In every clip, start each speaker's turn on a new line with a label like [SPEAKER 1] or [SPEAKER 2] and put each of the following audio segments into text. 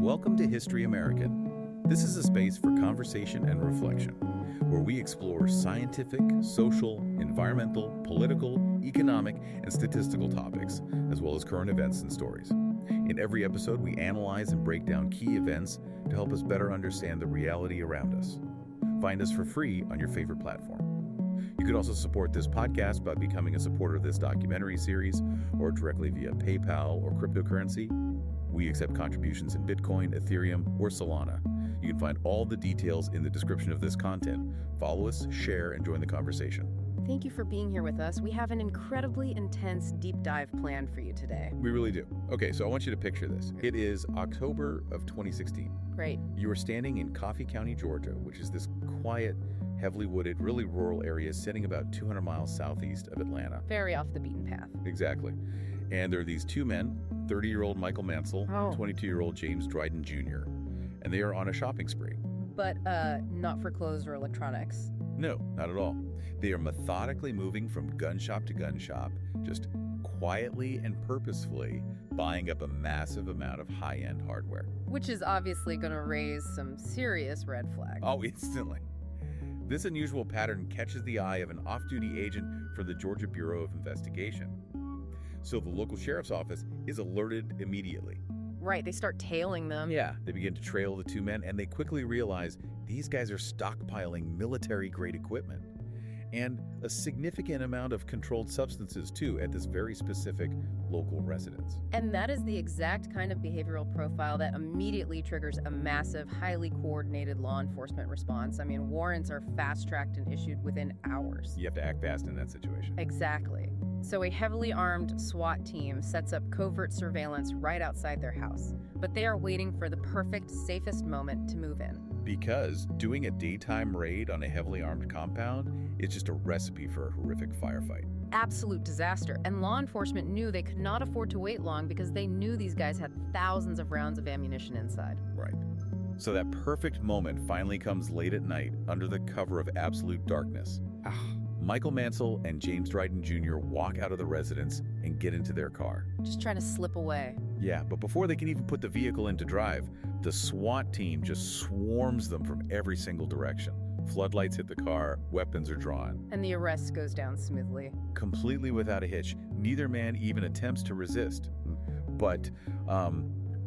[SPEAKER 1] Welcome to History American. This is a space for conversation and reflection, where we explore scientific, social, environmental, political, economic, and statistical topics, as well as current events and stories. In every episode, we analyze and break down key events to help us better understand the reality around us. Find us for free on your favorite platform. You can also support this podcast by becoming a supporter of this documentary series or directly via PayPal or cryptocurrency. We accept contributions in Bitcoin, Ethereum, or Solana. You can find all the details in the description of this content. Follow us, share, and join the conversation.
[SPEAKER 2] Thank you for being here with us. We have an incredibly intense deep dive planned for you today.
[SPEAKER 1] We really do. Okay, so I want you to picture this. It is October of 2016.
[SPEAKER 2] Great.
[SPEAKER 1] You are standing in Coffee County, Georgia, which is this quiet, heavily wooded, really rural area sitting about 200 miles southeast of Atlanta.
[SPEAKER 2] Very off the beaten path.
[SPEAKER 1] Exactly. And there are these two men, 30-year-old Michael Mansell, 22-year-old James Dryden Jr., and they are on a shopping spree.
[SPEAKER 2] But not for clothes or electronics.
[SPEAKER 1] No, not at all. They are methodically moving from gun shop to gun shop, just quietly and purposefully buying up a massive amount of high-end hardware.
[SPEAKER 2] Which is obviously going to raise some serious red flags.
[SPEAKER 1] Oh, instantly. This unusual pattern catches the eye of an off-duty agent for the Georgia Bureau of Investigation. So the local sheriff's office is alerted immediately.
[SPEAKER 2] Right, they start tailing them.
[SPEAKER 1] Yeah, they begin to trail the two men, and they quickly realize these guys are stockpiling military-grade equipment and a significant amount of controlled substances, too, at this very specific local residence.
[SPEAKER 2] And that is the exact kind of behavioral profile that immediately triggers a massive, highly coordinated law enforcement response. I mean, warrants are fast-tracked and issued within hours.
[SPEAKER 1] You have to act fast in that situation.
[SPEAKER 2] Exactly. So a heavily armed SWAT team sets up covert surveillance right outside their house. But they are waiting for the perfect, safest moment to move in.
[SPEAKER 1] Because doing a daytime raid on a heavily armed compound is just a recipe for a horrific firefight.
[SPEAKER 2] Absolute disaster. And law enforcement knew they could not afford to wait long because they knew these guys had thousands of rounds of ammunition inside.
[SPEAKER 1] Right. So that perfect moment finally comes late at night under the cover of absolute darkness. Michael Mansell and James Dryden Jr. walk out of the residence and get into their car.
[SPEAKER 2] Just trying to slip away.
[SPEAKER 1] Yeah, but before they can even put the vehicle into drive, the SWAT team just swarms them from every single direction. Floodlights hit the car, weapons are drawn.
[SPEAKER 2] And the arrest goes down smoothly.
[SPEAKER 1] Completely without a hitch. Neither man even attempts to resist. But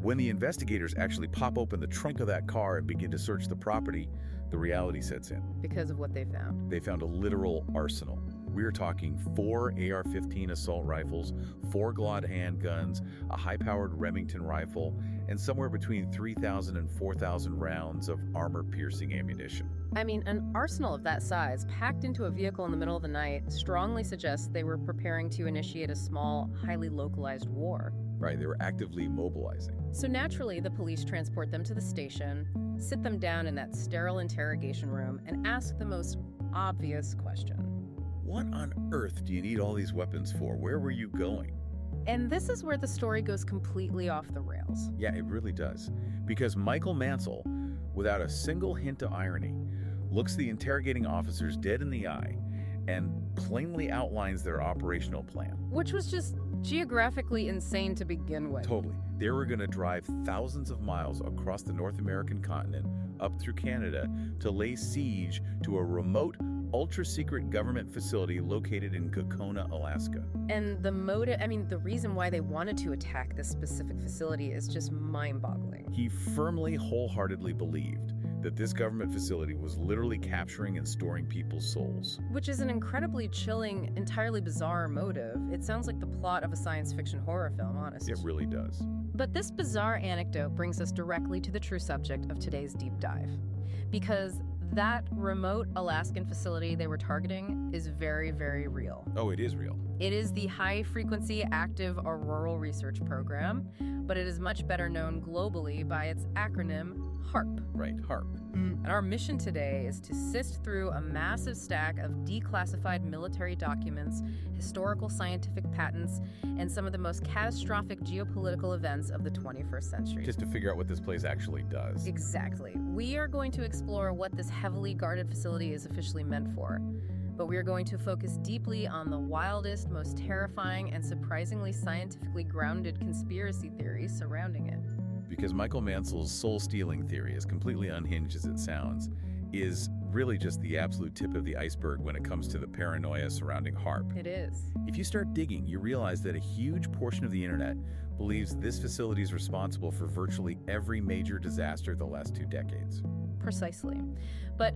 [SPEAKER 1] when the investigators actually pop open the trunk of that car and begin to search the property, the reality sets in.
[SPEAKER 2] Because of what they found.
[SPEAKER 1] They found a literal arsenal. We're talking 4 AR-15 assault rifles, 4 Glod handguns, a high-powered Remington rifle, and somewhere between 3,000 and 4,000 rounds of armor-piercing ammunition.
[SPEAKER 2] I mean, an arsenal of that size, packed into a vehicle in the middle of the night, strongly suggests they were preparing to initiate a small, highly localized war.
[SPEAKER 1] Right, they were actively mobilizing.
[SPEAKER 2] So naturally, the police transport them to the station, sit them down in that sterile interrogation room, and ask the most obvious question.
[SPEAKER 1] What on earth do you need all these weapons for? Where were you going?
[SPEAKER 2] And this is where the story goes completely off the rails.
[SPEAKER 1] Yeah, it really does. Because Michael Mansell, without a single hint of irony, looks the interrogating officers dead in the eye and plainly outlines their operational plan.
[SPEAKER 2] Which was just geographically insane to begin with.
[SPEAKER 1] Totally. They were going to drive thousands of miles across the North American continent, up through Canada, to lay siege to a remote, ultra-secret government facility located in Gakona, Alaska.
[SPEAKER 2] And the motive, the reason why they wanted to attack this specific facility is just mind-boggling.
[SPEAKER 1] He firmly, wholeheartedly believed that this government facility was literally capturing and storing people's souls.
[SPEAKER 2] Which is an incredibly chilling, entirely bizarre motive. It sounds like the plot of a science fiction horror film, honestly.
[SPEAKER 1] It really does.
[SPEAKER 2] But this bizarre anecdote brings us directly to the true subject of today's deep dive. Because that remote Alaskan facility they were targeting is very, very real.
[SPEAKER 1] Oh, it is real.
[SPEAKER 2] It is the High Frequency Active Auroral Research Program, but it is much better known globally by its acronym HAARP.
[SPEAKER 1] Right, HAARP.
[SPEAKER 2] And our mission today is to sift through a massive stack of declassified military documents, historical scientific patents, and some of the most catastrophic geopolitical events of the 21st century.
[SPEAKER 1] Just to figure out what this place actually does.
[SPEAKER 2] Exactly. We are going to explore what this heavily guarded facility is officially meant for. But we are going to focus deeply on the wildest, most terrifying, and surprisingly scientifically grounded conspiracy theories surrounding it.
[SPEAKER 1] Because Michael Mansell's soul-stealing theory, as completely unhinged as it sounds, is really just the absolute tip of the iceberg when it comes to the paranoia surrounding HAARP.
[SPEAKER 2] It is.
[SPEAKER 1] If you start digging, you realize that a huge portion of the internet believes this facility is responsible for virtually every major disaster of the last 2 decades.
[SPEAKER 2] Precisely. But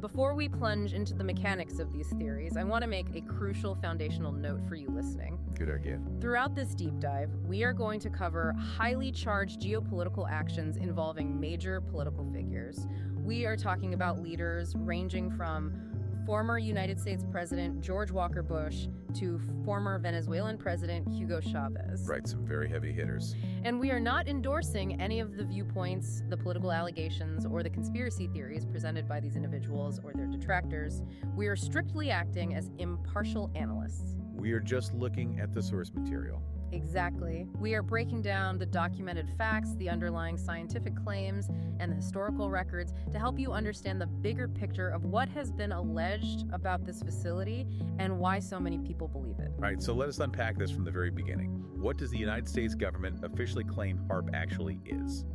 [SPEAKER 2] before we plunge into the mechanics of these theories, I want to make a crucial foundational note for you listening.
[SPEAKER 1] Good idea.
[SPEAKER 2] Throughout this deep dive, we are going to cover highly charged geopolitical actions involving major political figures. We are talking about leaders ranging from former United States President George Walker Bush to former Venezuelan President Hugo Chavez.
[SPEAKER 1] Right, some very heavy hitters.
[SPEAKER 2] And we are not endorsing any of the viewpoints, the political allegations, or the conspiracy theories presented by these individuals or their detractors. We are strictly acting as impartial analysts.
[SPEAKER 1] We are just looking at the source material.
[SPEAKER 2] Exactly. We are breaking down the documented facts, the underlying scientific claims, and the historical records to help you understand the bigger picture of what has been alleged about this facility and why so many people believe it.
[SPEAKER 1] All right, so let us unpack this from the very beginning. What does the United States government officially claim HAARP actually is?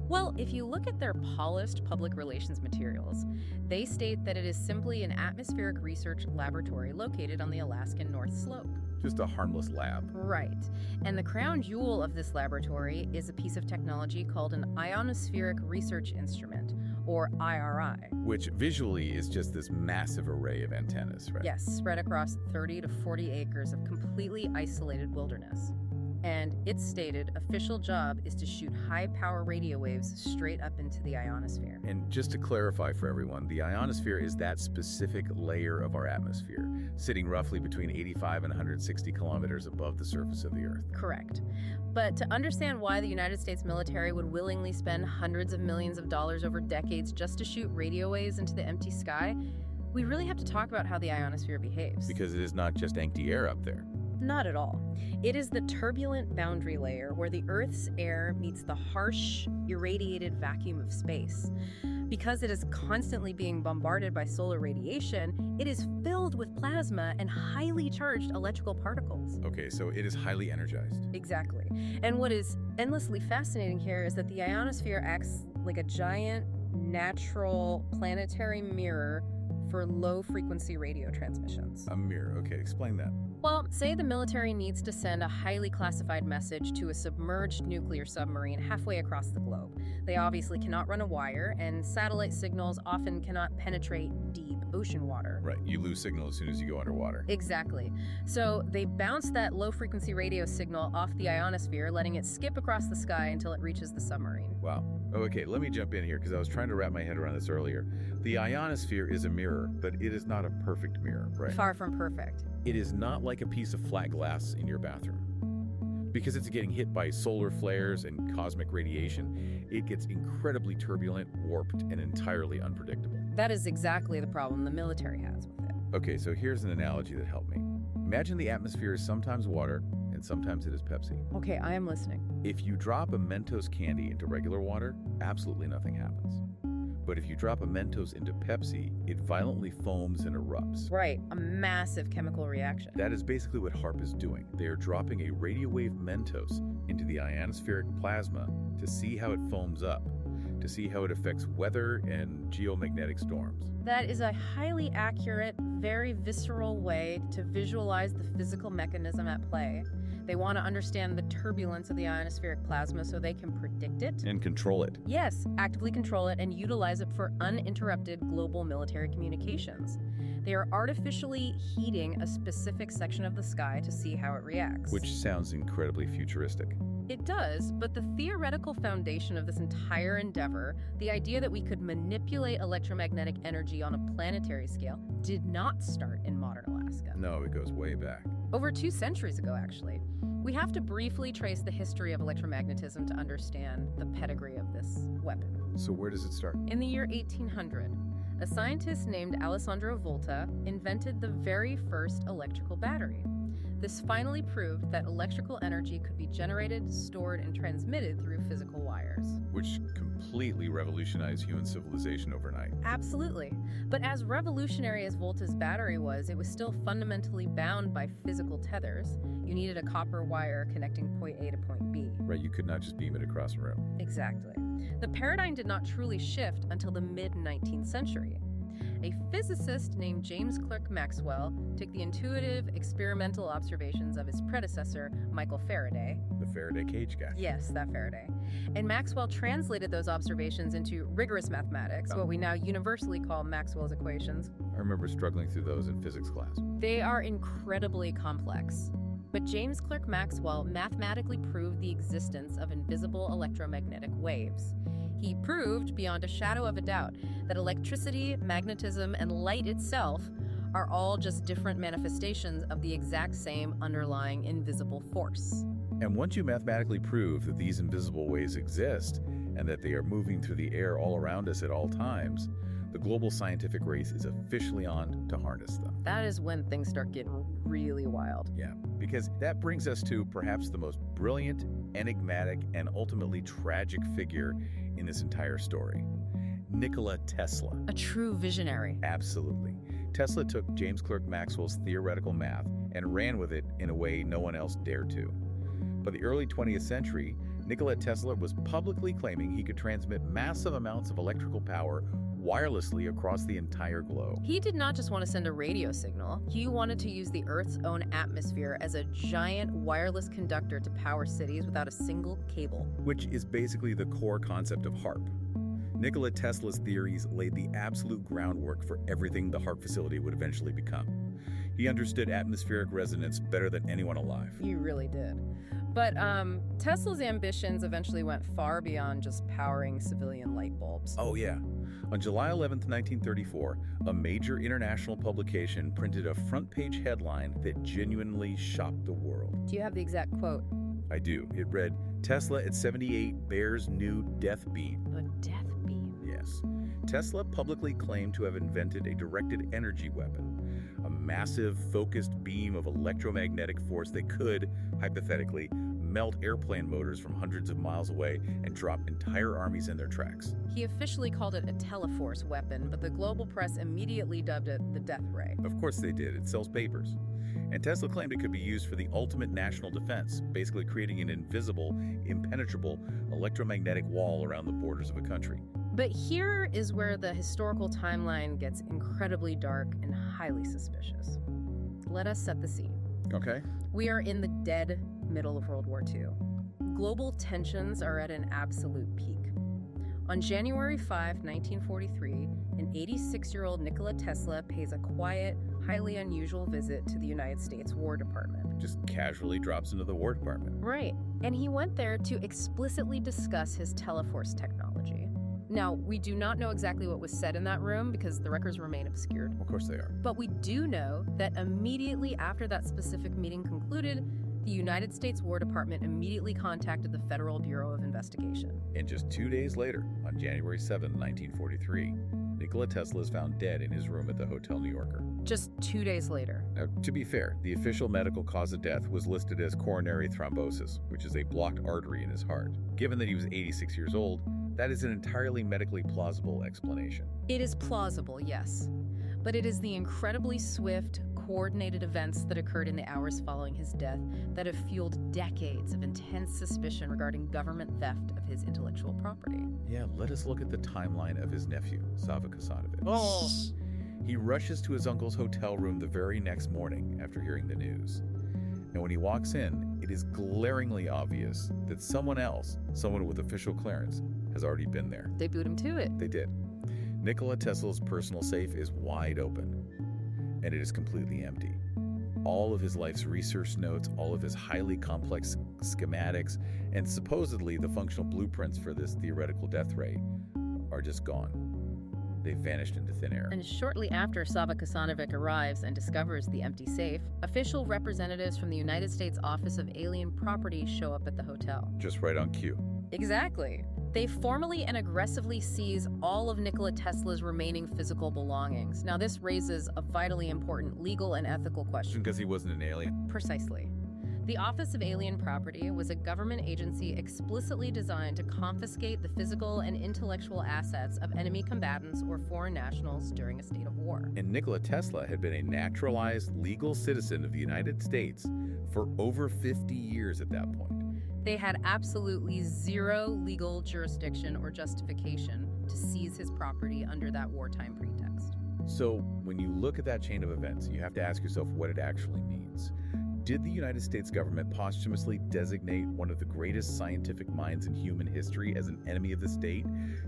[SPEAKER 2] Well, if you look at their polished public relations materials, they state that it is simply an atmospheric research laboratory located on the Alaskan North Slope.
[SPEAKER 1] Just a harmless lab.
[SPEAKER 2] Right. And the crown jewel of this laboratory is a piece of technology called an ionospheric research instrument, or IRI.
[SPEAKER 1] Which visually is just this massive array of antennas, right?
[SPEAKER 2] Yes, spread across 30 to 40 acres of completely isolated wilderness. And its stated official job is to shoot high-power radio waves straight up into the ionosphere.
[SPEAKER 1] And just to clarify for everyone, the ionosphere is that specific layer of our atmosphere, sitting roughly between 85 and 160 kilometers above the surface of the Earth.
[SPEAKER 2] Correct. But to understand why the United States military would willingly spend hundreds of millions of dollars over decades just to shoot radio waves into the empty sky, we really have to talk about how the ionosphere behaves.
[SPEAKER 1] Because it is not just empty air up there.
[SPEAKER 2] Not at all. It is the turbulent boundary layer where the Earth's air meets the harsh, irradiated vacuum of space. Because it is constantly being bombarded by solar radiation, it is filled with plasma and highly charged electrical particles.
[SPEAKER 1] Okay, so it is highly energized.
[SPEAKER 2] Exactly. And what is endlessly fascinating here is that the ionosphere acts like a giant, natural, planetary mirror for low-frequency radio transmissions.
[SPEAKER 1] A mirror, okay, explain that.
[SPEAKER 2] Well, say the military needs to send a highly classified message to a submerged nuclear submarine halfway across the globe. They obviously cannot run a wire, and satellite signals often cannot penetrate deep ocean water.
[SPEAKER 1] Right, you lose signal as soon as you go underwater.
[SPEAKER 2] Exactly. So they bounce that low-frequency radio signal off the ionosphere, letting it skip across the sky until it reaches the submarine.
[SPEAKER 1] Wow. Okay, let me jump in here because I was trying to wrap my head around this earlier. The ionosphere is a mirror, but it is not a perfect mirror, right?
[SPEAKER 2] Far from perfect.
[SPEAKER 1] It is not like a piece of flat glass in your bathroom. Because it's getting hit by solar flares and cosmic radiation, it gets incredibly turbulent, warped, and entirely unpredictable.
[SPEAKER 2] That is exactly the problem the military has with it.
[SPEAKER 1] Okay, so here's an analogy that helped me. Imagine the atmosphere is sometimes water, and sometimes it is Pepsi.
[SPEAKER 2] Okay, I am listening.
[SPEAKER 1] If you drop a Mentos candy into regular water, absolutely nothing happens. But if you drop a Mentos into Pepsi, it violently foams and erupts.
[SPEAKER 2] Right, a massive chemical reaction.
[SPEAKER 1] That is basically what HAARP is doing. They are dropping a radio wave Mentos into the ionospheric plasma to see how it foams up, to see how it affects weather and geomagnetic storms.
[SPEAKER 2] That is a highly accurate, very visceral way to visualize the physical mechanism at play. They want to understand the turbulence of the ionospheric plasma so they can predict it.
[SPEAKER 1] And control it.
[SPEAKER 2] Yes, actively control it and utilize it for uninterrupted global military communications. They are artificially heating a specific section of the sky to see how it reacts.
[SPEAKER 1] Which sounds incredibly futuristic.
[SPEAKER 2] It does, but the theoretical foundation of this entire endeavor, the idea that we could manipulate electromagnetic energy on a planetary scale, did not start in modern Alaska.
[SPEAKER 1] No, it goes way back.
[SPEAKER 2] Over 2 centuries ago, actually. We have to briefly trace the history of electromagnetism to understand the pedigree of this weapon.
[SPEAKER 1] So where does it start?
[SPEAKER 2] In the year 1800, a scientist named Alessandro Volta invented the very first electrical battery. This finally proved that electrical energy could be generated, stored, and transmitted through physical wires.
[SPEAKER 1] Which completely revolutionized human civilization overnight.
[SPEAKER 2] Absolutely. But as revolutionary as Volta's battery was, it was still fundamentally bound by physical tethers. You needed a copper wire connecting point A to point B.
[SPEAKER 1] Right, you could not just beam it across the room.
[SPEAKER 2] Exactly. The paradigm did not truly shift until the mid-19th century. A physicist named James Clerk Maxwell took the intuitive, experimental observations of his predecessor, Michael Faraday.
[SPEAKER 1] The Faraday cage guy.
[SPEAKER 2] Yes, that Faraday. And Maxwell translated those observations into rigorous mathematics, what we now universally call Maxwell's equations.
[SPEAKER 1] I remember struggling through those in physics class.
[SPEAKER 2] They are incredibly complex. But James Clerk Maxwell mathematically proved the existence of invisible electromagnetic waves. He proved, beyond a shadow of a doubt, that electricity, magnetism, and light itself are all just different manifestations of the exact same underlying invisible force.
[SPEAKER 1] And once you mathematically prove that these invisible waves exist and that they are moving through the air all around us at all times, the global scientific race is officially on to harness them.
[SPEAKER 2] That is when things start getting really wild.
[SPEAKER 1] Yeah, because that brings us to perhaps the most brilliant, enigmatic, and ultimately tragic figure in this entire story, Nikola Tesla.
[SPEAKER 2] A true visionary.
[SPEAKER 1] Absolutely. Tesla took James Clerk Maxwell's theoretical math and ran with it in a way no one else dared to. By the early 20th century, Nikola Tesla was publicly claiming he could transmit massive amounts of electrical power wirelessly across the entire globe.
[SPEAKER 2] He did not just want to send a radio signal. He wanted to use the Earth's own atmosphere as a giant wireless conductor to power cities without a single cable.
[SPEAKER 1] Which is basically the core concept of HAARP. Nikola Tesla's theories laid the absolute groundwork for everything the HAARP facility would eventually become. He understood atmospheric resonance better than anyone alive.
[SPEAKER 2] He really did. But Tesla's ambitions eventually went far beyond just powering civilian light bulbs.
[SPEAKER 1] Oh yeah. On July 11th, 1934, a major international publication printed a front-page headline that genuinely shocked the world.
[SPEAKER 2] Do you have the exact quote?
[SPEAKER 1] I do. It read, "Tesla at 78 bears new death beam."
[SPEAKER 2] A death beam?
[SPEAKER 1] Yes. Tesla publicly claimed to have invented a directed energy weapon, a massive, focused beam of electromagnetic force that could, hypothetically, melt airplane motors from hundreds of miles away and drop entire armies in their tracks.
[SPEAKER 2] He officially called it a teleforce weapon, but the global press immediately dubbed it the death ray.
[SPEAKER 1] Of course they did. It sells papers. And Tesla claimed it could be used for the ultimate national defense, basically creating an invisible, impenetrable electromagnetic wall around the borders of a country.
[SPEAKER 2] But here is where the historical timeline gets incredibly dark and highly suspicious. Let us set the scene.
[SPEAKER 1] Okay.
[SPEAKER 2] We are in the dead middle of World War II. Global tensions are at an absolute peak. On January 5, 1943, an 86-year-old Nikola Tesla pays a quiet, highly unusual visit to the United States War Department.
[SPEAKER 1] Just casually drops into the War Department.
[SPEAKER 2] Right. And he went there to explicitly discuss his teleforce technology. Now, we do not know exactly what was said in that room because the records remain obscured.
[SPEAKER 1] Of course they are.
[SPEAKER 2] But we do know that immediately after that specific meeting concluded, the United States War Department immediately contacted the Federal Bureau of Investigation.
[SPEAKER 1] And just 2 days later, on January 7, 1943, Nikola Tesla is found dead in his room at the Hotel New Yorker.
[SPEAKER 2] Just 2 days later.
[SPEAKER 1] Now, to be fair, the official medical cause of death was listed as coronary thrombosis, which is a blocked artery in his heart. Given that he was 86 years old, that is an entirely medically plausible explanation.
[SPEAKER 2] It is plausible, yes. But it is the incredibly swift, coordinated events that occurred in the hours following his death that have fueled decades of intense suspicion regarding government theft of his intellectual property.
[SPEAKER 1] Yeah, let us look at the timeline of his nephew, Sava Kasanovich. Oh! He rushes to his uncle's hotel room the very next morning after hearing the news. And when he walks in, it is glaringly obvious that someone else, someone with official clearance, has already been there.
[SPEAKER 2] They boot him to it.
[SPEAKER 1] They did. Nikola Tesla's personal safe is wide open, and it is completely empty. All of his life's research notes, all of his highly complex schematics, and supposedly the functional blueprints for this theoretical death ray are just gone. They've vanished into thin air.
[SPEAKER 2] And shortly after Sava Kasanovic arrives and discovers the empty safe, official representatives from the United States Office of Alien Property show up at the hotel.
[SPEAKER 1] Just right on cue.
[SPEAKER 2] Exactly. They formally and aggressively seize all of Nikola Tesla's remaining physical belongings. Now, this raises a vitally important legal and ethical question.
[SPEAKER 1] Because he wasn't an alien?
[SPEAKER 2] Precisely. The Office of Alien Property was a government agency explicitly designed to confiscate the physical and intellectual assets of enemy combatants or foreign nationals during a state of war.
[SPEAKER 1] And Nikola Tesla had been a naturalized legal citizen of the United States for over 50 years at that point.
[SPEAKER 2] They had absolutely zero legal jurisdiction or justification to seize his property under that wartime pretext.
[SPEAKER 1] So, when you look at that chain of events, you have to ask yourself what it actually means. Did the United States government posthumously designate one of the greatest scientific minds in human history as an enemy of the state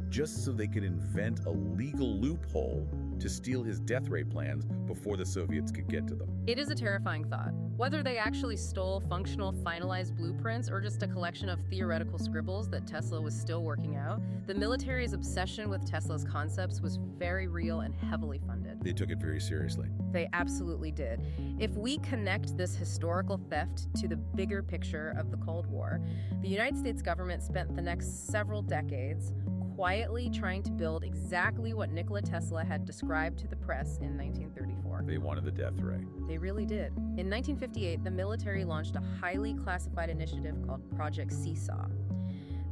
[SPEAKER 1] just so they could invent a legal loophole to steal his death ray plans before the Soviets could get to them?
[SPEAKER 2] It is a terrifying thought. Whether they actually stole functional, finalized blueprints or just a collection of theoretical scribbles that Tesla was still working out, the military's obsession with Tesla's concepts was very real and heavily funded.
[SPEAKER 1] They took it very seriously.
[SPEAKER 2] They absolutely did. If we connect this historical theft to the bigger picture of the Cold War, the United States government spent the next several decades quietly trying to build exactly what Nikola Tesla had described to the press in 1934.
[SPEAKER 1] They wanted the death ray.
[SPEAKER 2] They really did. In 1958, the military launched a highly classified initiative called Project Seesaw.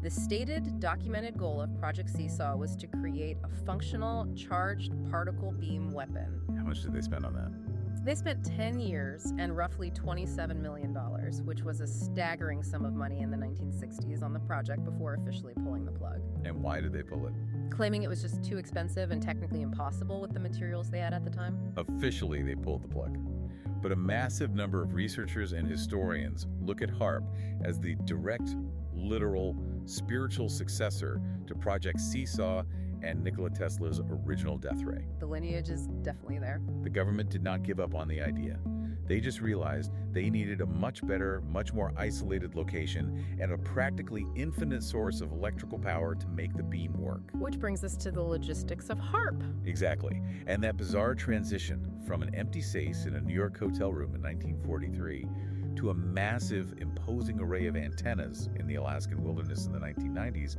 [SPEAKER 2] The stated, documented goal of Project Seesaw was to create a functional, charged particle beam weapon.
[SPEAKER 1] How much did they spend on that?
[SPEAKER 2] They spent 10 years and roughly $27 million, which was a staggering sum of money in the 1960s on the project before officially pulling the plug.
[SPEAKER 1] And why did they pull it?
[SPEAKER 2] Claiming it was just too expensive and technically impossible with the materials they had at the time.
[SPEAKER 1] Officially, they pulled the plug. But a massive number of researchers and historians look at HAARP as the direct, literal, spiritual successor to Project Seesaw and Nikola Tesla's original death ray.
[SPEAKER 2] The lineage is definitely there.
[SPEAKER 1] The government did not give up on the idea. They just realized they needed a much better, much more isolated location and a practically infinite source of electrical power to make the beam work.
[SPEAKER 2] Which brings us to the logistics of HAARP.
[SPEAKER 1] Exactly. And that bizarre transition from an empty space in a New York hotel room in 1943 to a massive, imposing array of antennas in the Alaskan wilderness in the 1990s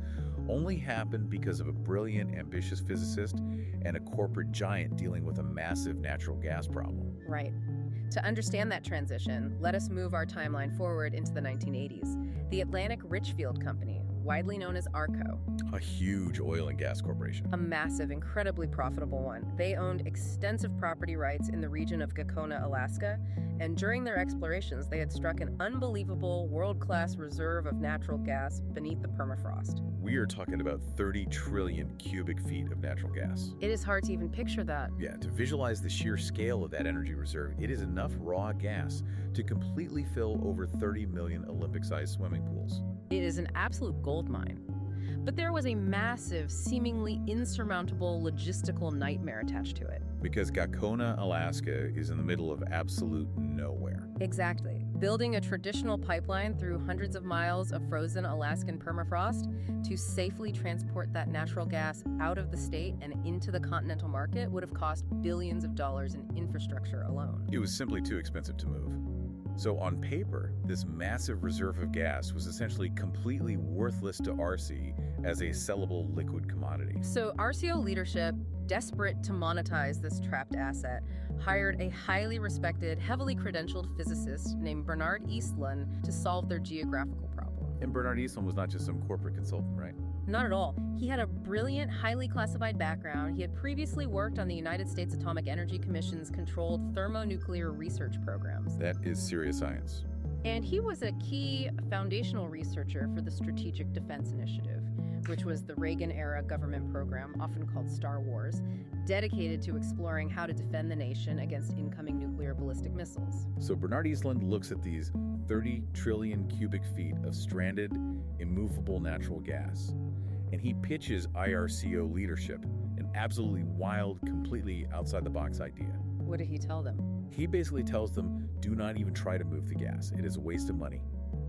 [SPEAKER 1] only happened because of a brilliant, ambitious physicist and a corporate giant dealing with a massive natural gas problem.
[SPEAKER 2] Right. To understand that transition, let us move our timeline forward into the 1980s. The Atlantic Richfield Company, widely known as ARCO.
[SPEAKER 1] A huge oil and gas corporation.
[SPEAKER 2] A massive, incredibly profitable one. They owned extensive property rights in the region of Gakona, Alaska, and during their explorations, they had struck an unbelievable world-class reserve of natural gas beneath the permafrost.
[SPEAKER 1] We are talking about 30 trillion cubic feet of natural gas.
[SPEAKER 2] It is hard to even picture that.
[SPEAKER 1] Yeah, to visualize the sheer scale of that energy reserve, it is enough raw gas to completely fill over 30 million Olympic-sized swimming pools.
[SPEAKER 2] It is an absolute goldmine. But there was a massive, seemingly insurmountable logistical nightmare attached to it.
[SPEAKER 1] Because Gakona, Alaska is in the middle of absolute nowhere.
[SPEAKER 2] Exactly. Building a traditional pipeline through hundreds of miles of frozen Alaskan permafrost to safely transport that natural gas out of the state and into the continental market would have cost billions of dollars in infrastructure alone.
[SPEAKER 1] It was simply too expensive to move. So on paper, this massive reserve of gas was essentially completely worthless to RC as a sellable liquid commodity.
[SPEAKER 2] So RCO leadership, desperate to monetize this trapped asset, hired a highly respected, heavily credentialed physicist named Bernard Eastlund to solve their geographical problem.
[SPEAKER 1] And Bernard Eastlund was not just some corporate consultant, right?
[SPEAKER 2] Not at all. He had a brilliant, highly classified background. He had previously worked on the United States Atomic Energy Commission's controlled thermonuclear research programs.
[SPEAKER 1] That is serious science.
[SPEAKER 2] And he was a key foundational researcher for the Strategic Defense Initiative, which was the Reagan-era government program, often called Star Wars, dedicated to exploring how to defend the nation against incoming nuclear ballistic missiles.
[SPEAKER 1] So Bernard Eastlund looks at these 30 trillion cubic feet of stranded, immovable natural gas, and he pitches IRCO leadership an absolutely wild, completely outside-the-box idea.
[SPEAKER 2] What did he tell them?
[SPEAKER 1] He basically tells them, do not even try to move the gas. It is a waste of money.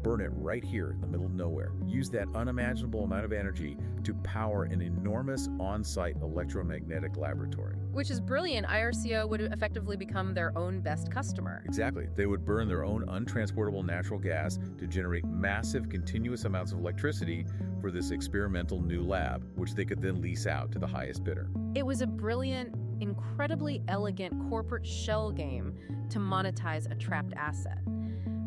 [SPEAKER 1] Burn it right here in the middle of nowhere. Use that unimaginable amount of energy to power an enormous on-site electromagnetic laboratory.
[SPEAKER 2] Which is brilliant. IRCO would effectively become their own best customer.
[SPEAKER 1] Exactly. They would burn their own untransportable natural gas to generate massive continuous amounts of electricity for this experimental new lab, which they could then lease out to the highest bidder.
[SPEAKER 2] It was a brilliant, incredibly elegant corporate shell game to monetize a trapped asset.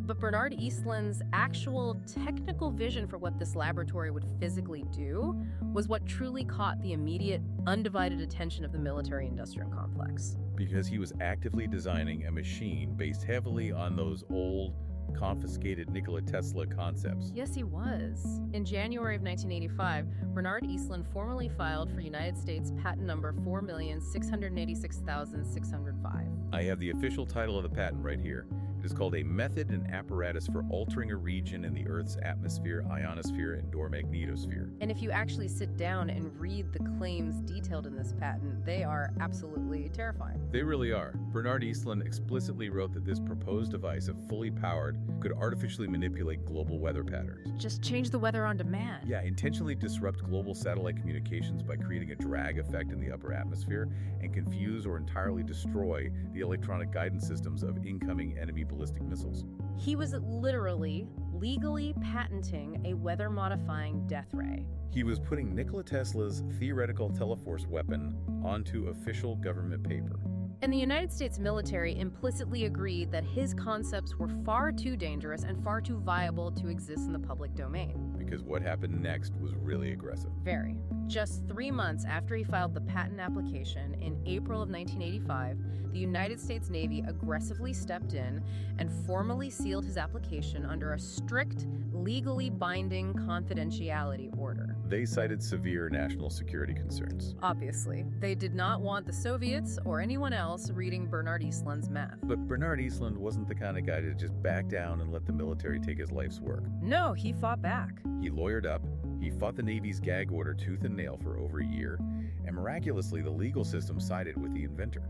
[SPEAKER 2] But Bernard Eastlund's actual technical vision for what this laboratory would physically do was what truly caught the immediate, undivided attention of the military-industrial complex.
[SPEAKER 1] Because he was actively designing a machine based heavily on those old confiscated Nikola Tesla concepts.
[SPEAKER 2] Yes, he was. In January of 1985, Bernard Eastlund formally filed for United States patent number 4,686,605.
[SPEAKER 1] I have the official title of the patent right here. It is called a method and apparatus for altering a region in the Earth's atmosphere, ionosphere, and or magnetosphere.
[SPEAKER 2] And if you actually sit down and read the claims detailed in this patent, they are absolutely terrifying.
[SPEAKER 1] They really are. Bernard Eastlund explicitly wrote that this proposed device, if fully powered, could artificially manipulate global weather patterns.
[SPEAKER 2] Just change the weather on demand.
[SPEAKER 1] Yeah, intentionally disrupt global satellite communications by creating a drag effect in the upper atmosphere and confuse or entirely destroy the electronic guidance systems of incoming enemy ballistic missiles.
[SPEAKER 2] He was literally, legally patenting a weather-modifying death ray.
[SPEAKER 1] He was putting Nikola Tesla's theoretical teleforce weapon onto official government paper.
[SPEAKER 2] And the United States military implicitly agreed that his concepts were far too dangerous and far too viable to exist in the public domain.
[SPEAKER 1] Because what happened next was really aggressive.
[SPEAKER 2] Very. Just 3 months after he filed the patent application in April of 1985, the United States Navy aggressively stepped in and formally sealed his application under a strict, legally binding confidentiality order.
[SPEAKER 1] They cited severe national security concerns.
[SPEAKER 2] Obviously, they did not want the Soviets or anyone else reading Bernard Eastlund's math.
[SPEAKER 1] But Bernard Eastlund wasn't the kind of guy to just back down and let the military take his life's work.
[SPEAKER 2] No, he fought back.
[SPEAKER 1] He lawyered up, he fought the Navy's gag order tooth and nail for over a year, and miraculously the legal system sided with the inventor.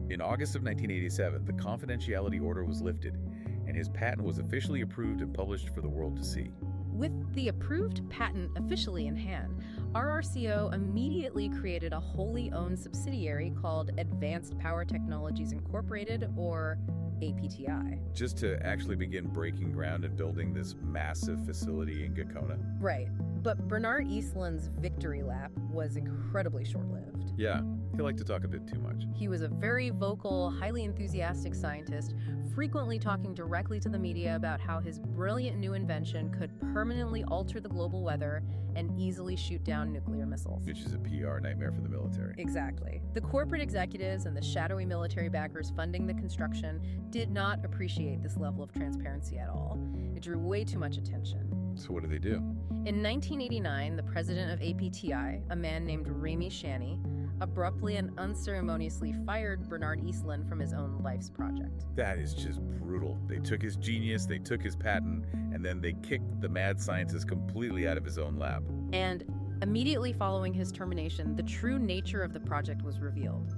[SPEAKER 1] In August of 1987, the confidentiality order was lifted, and his patent was officially approved and published for the world to see.
[SPEAKER 2] With the approved patent officially in hand, RRCO immediately created a wholly owned subsidiary called Advanced Power Technologies Incorporated, or APTI.
[SPEAKER 1] Just to actually begin breaking ground and building this massive facility in Gakona.
[SPEAKER 2] Right. But Bernard Eastlund's victory lap was incredibly short-lived.
[SPEAKER 1] Yeah, he liked to talk a bit too much.
[SPEAKER 2] He was a very vocal, highly enthusiastic scientist, frequently talking directly to the media about how his brilliant new invention could permanently alter the global weather and easily shoot down nuclear missiles.
[SPEAKER 1] Which is a PR nightmare for the military.
[SPEAKER 2] Exactly. The corporate executives and the shadowy military backers funding the construction did not appreciate this level of transparency at all. It drew way too much attention.
[SPEAKER 1] So what did they do?
[SPEAKER 2] In 1989, the president of APTI, a man named Remy Shani, abruptly and unceremoniously fired Bernard Eastlund from his own life's project.
[SPEAKER 1] That is just brutal. They took his genius, they took his patent, and then they kicked the mad scientist completely out of his own lab.
[SPEAKER 2] And immediately following his termination, the true nature of the project was revealed.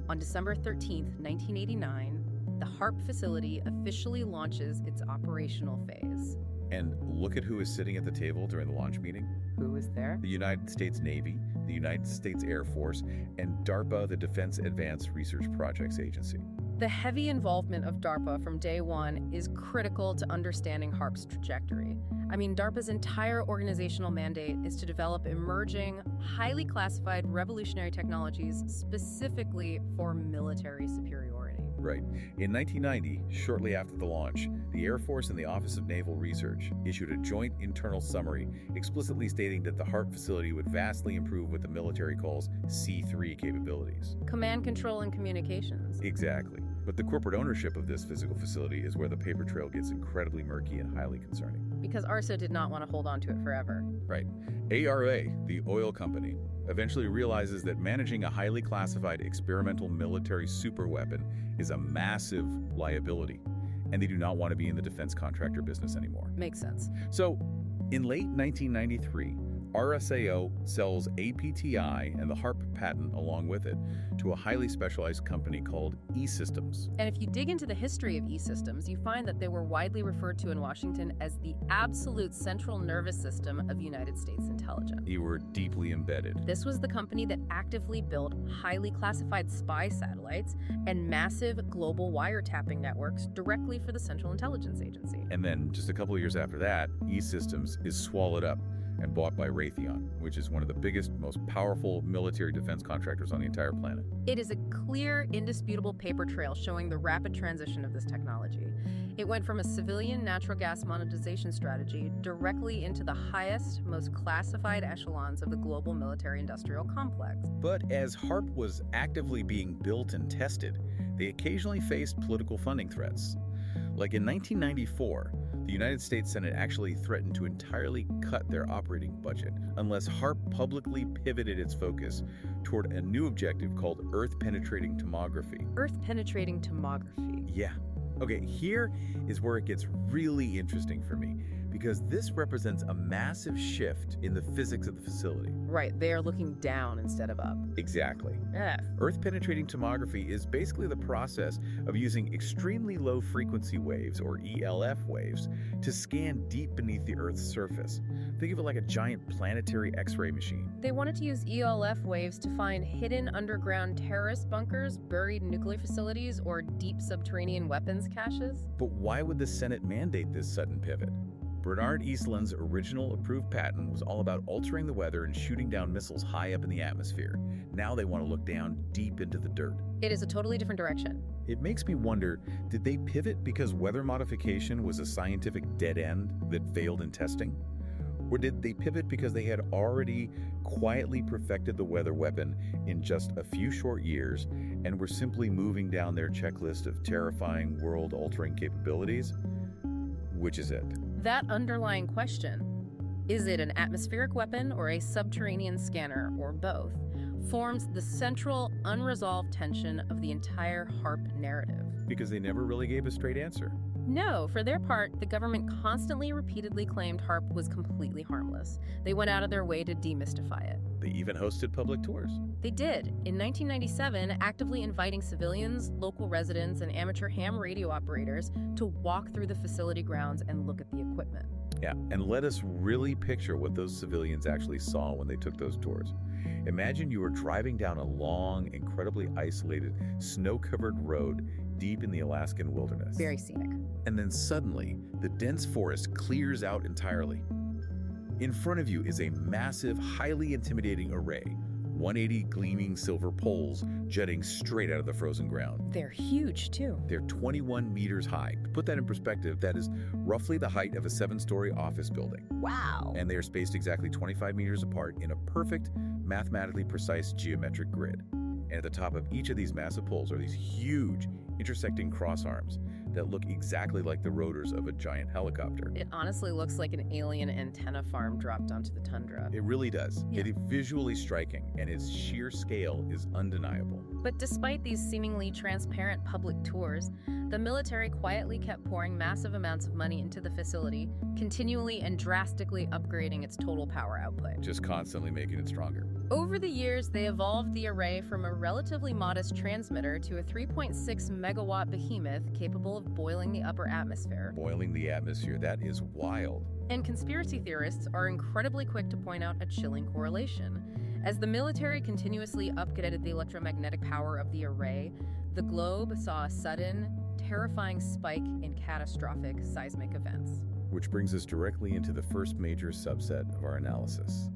[SPEAKER 2] On December 13th, 1989, the HAARP facility officially launches its operational phase.
[SPEAKER 1] And look at who is sitting at the table during the launch meeting.
[SPEAKER 2] Who was there?
[SPEAKER 1] The United States Navy, the United States Air Force, and DARPA, the Defense Advanced Research Projects Agency.
[SPEAKER 2] The heavy involvement of DARPA from day one is critical to understanding HAARP's trajectory. I mean, DARPA's entire organizational mandate is to develop emerging, highly classified revolutionary technologies specifically for military superiority.
[SPEAKER 1] Right. In 1990, shortly after the launch, the Air Force and the Office of Naval Research issued a joint internal summary explicitly stating that the HAARP facility would vastly improve what the military calls C3 capabilities.
[SPEAKER 2] Command, control, and communications.
[SPEAKER 1] Exactly. But the corporate ownership of this physical facility is where the paper trail gets incredibly murky and highly concerning.
[SPEAKER 2] Because ARSA did not want to hold on to it forever.
[SPEAKER 1] Right. ARA, the oil company, eventually realizes that managing a highly classified experimental military superweapon is a massive liability, and they do not want to be in the defense contractor business anymore.
[SPEAKER 2] Makes sense.
[SPEAKER 1] So, in late 1993, RSAO sells APTI and the HAARP patent along with it to a highly specialized company called E-Systems.
[SPEAKER 2] And if you dig into the history of E-Systems, you find that they were widely referred to in Washington as the absolute central nervous system of United States intelligence.
[SPEAKER 1] They were deeply embedded.
[SPEAKER 2] This was the company that actively built highly classified spy satellites and massive global wiretapping networks directly for the Central Intelligence Agency.
[SPEAKER 1] And then, just a couple of years after that, E-Systems is swallowed up and bought by Raytheon, which is one of the biggest, most powerful military defense contractors on the entire planet.
[SPEAKER 2] It is a clear, indisputable paper trail showing the rapid transition of this technology. It went from a civilian natural gas monetization strategy directly into the highest, most classified echelons of the global military-industrial complex.
[SPEAKER 1] But as HAARP was actively being built and tested, they occasionally faced political funding threats. Like in 1994, the United States Senate actually threatened to entirely cut their operating budget unless HAARP publicly pivoted its focus toward a new objective called Earth-penetrating tomography.
[SPEAKER 2] Earth-penetrating tomography.
[SPEAKER 1] Yeah. Okay, here is where it gets really interesting for me, because this represents a massive shift in the physics of the facility.
[SPEAKER 2] Right, they are looking down instead of up.
[SPEAKER 1] Exactly.
[SPEAKER 2] Yeah.
[SPEAKER 1] Earth-penetrating tomography is basically the process of using extremely low frequency waves, or ELF waves, to scan deep beneath the Earth's surface. Think of it like a giant planetary X-ray machine.
[SPEAKER 2] They wanted to use ELF waves to find hidden underground terrorist bunkers, buried nuclear facilities, or deep subterranean weapons caches.
[SPEAKER 1] But why would the Senate mandate this sudden pivot? Bernard Eastland's original approved patent was all about altering the weather and shooting down missiles high up in the atmosphere. Now they want to look down deep into the dirt.
[SPEAKER 2] It is a totally different direction.
[SPEAKER 1] It makes me wonder, did they pivot because weather modification was a scientific dead end that failed in testing? Or did they pivot because they had already quietly perfected the weather weapon in just a few short years and were simply moving down their checklist of terrifying world-altering capabilities? Which is it?
[SPEAKER 2] That underlying question, is it an atmospheric weapon or a subterranean scanner, or both, forms the central unresolved tension of the entire HAARP narrative.
[SPEAKER 1] Because they never really gave a straight answer.
[SPEAKER 2] No, for their part, the government repeatedly claimed HAARP was completely harmless. They went out of their way to demystify it.
[SPEAKER 1] They even hosted public tours.
[SPEAKER 2] They did, in 1997, actively inviting civilians, local residents, and amateur ham radio operators to walk through the facility grounds and look at the equipment.
[SPEAKER 1] Yeah, and let us really picture what those civilians actually saw when they took those tours. Imagine you were driving down a long, incredibly isolated, snow-covered road deep in the Alaskan wilderness.
[SPEAKER 2] Very scenic.
[SPEAKER 1] And then suddenly, the dense forest clears out entirely. In front of you is a massive, highly intimidating array, 180 gleaming silver poles jutting straight out of the frozen ground.
[SPEAKER 2] They're huge, too.
[SPEAKER 1] They're 21 meters high. To put that in perspective, that is roughly the height of a 7-story office building.
[SPEAKER 2] Wow.
[SPEAKER 1] And they are spaced exactly 25 meters apart in a perfect, mathematically precise geometric grid. And at the top of each of these massive poles are these huge, intersecting cross arms that look exactly like the rotors of a giant helicopter.
[SPEAKER 2] It honestly looks like an alien antenna farm dropped onto the tundra.
[SPEAKER 1] It really does.
[SPEAKER 2] Yeah.
[SPEAKER 1] It is visually striking, and its sheer scale is undeniable.
[SPEAKER 2] But despite these seemingly transparent public tours, the military quietly kept pouring massive amounts of money into the facility, continually and drastically upgrading its total power output.
[SPEAKER 1] Just constantly making it stronger.
[SPEAKER 2] Over the years, they evolved the array from a relatively modest transmitter to a 3.6 megawatt behemoth capable of boiling the upper atmosphere.
[SPEAKER 1] Boiling the atmosphere, that is wild.
[SPEAKER 2] And conspiracy theorists are incredibly quick to point out a chilling correlation. As the military continuously upgraded the electromagnetic power of the array, the globe saw a sudden, terrifying spike in catastrophic seismic events.
[SPEAKER 1] Which brings us directly into the first major subset of our analysis.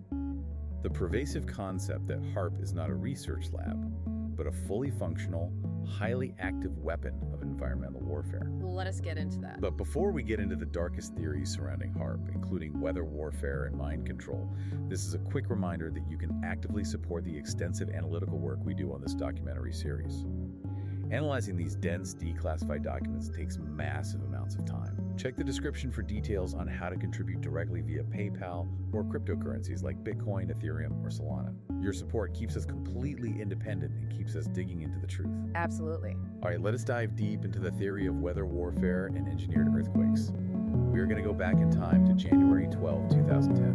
[SPEAKER 1] The pervasive concept that HAARP is not a research lab, but a fully functional, highly active weapon of environmental warfare.
[SPEAKER 2] Let us get into that.
[SPEAKER 1] But before we get into the darkest theories surrounding HAARP, including weather warfare and mind control, this is a quick reminder that you can actively support the extensive analytical work we do on this documentary series. Analyzing these dense, declassified documents takes massive amounts of time. Check the description for details on how to contribute directly via PayPal or cryptocurrencies like Bitcoin, Ethereum, or Solana. Your support keeps us completely independent and keeps us digging into the truth.
[SPEAKER 2] Absolutely.
[SPEAKER 1] All right, let us dive deep into the theory of weather warfare and engineered earthquakes. We are going to go back in time to January 12, 2010.